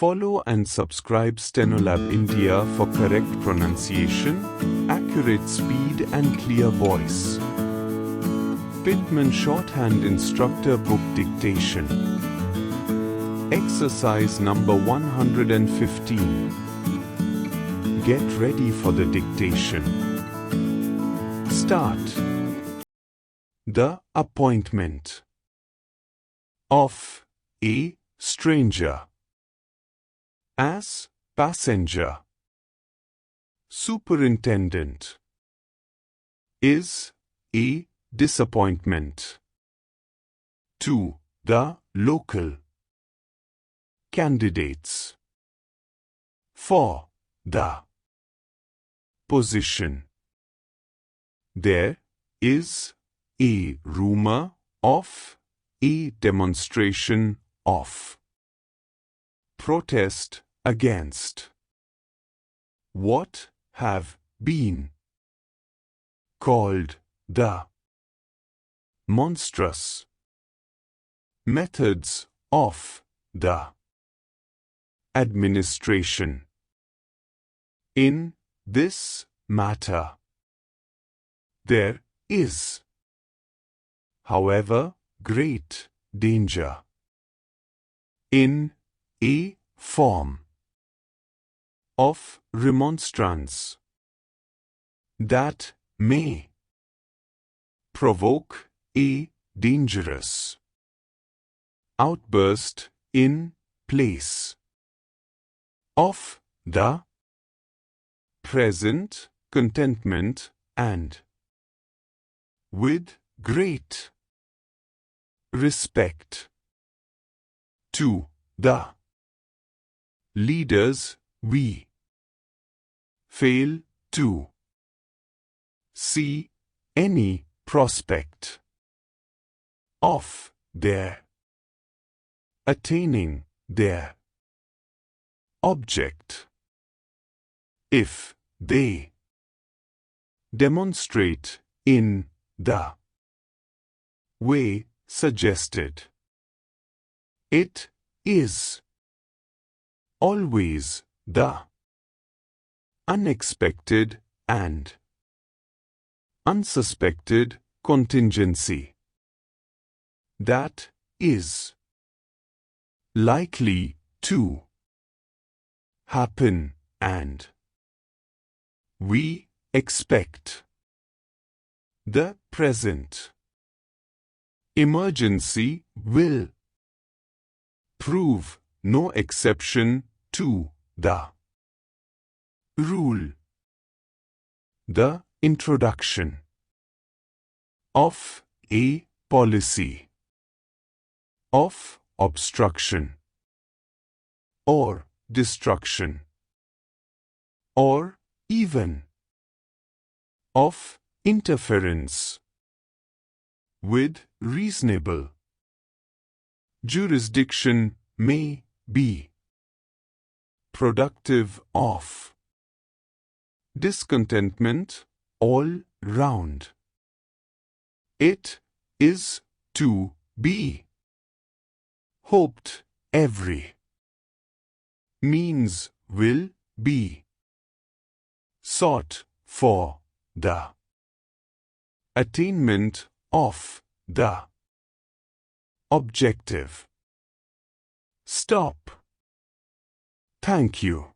Follow and subscribe Stenolab India for correct pronunciation, accurate speed and clear voice. Pitman Shorthand Instructor Book Dictation. Exercise number 115. Get ready for the dictation. Start. The appointment of a stranger as passenger. Superintendent is a disappointment to the local candidates for the position. There is a rumor of a demonstration of protest against what have been called the monstrous methods of the administration. In this matter, there is, however, great danger in a form of remonstrance that may provoke a dangerous outburst in place of the present contentment and with great respect to the leaders, we fail to see any prospect of their attaining their object if they demonstrate in the way suggested. It is always the unexpected and unsuspected contingency that is likely to happen, and we expect the present emergency will prove no exception to the rule. The introduction of a policy of obstruction or destruction, or even of interference with reasonable jurisdiction may be productive of discontentment all round. It is to be hoped every means will be sought for the attainment of the objective. Stop. Thank you.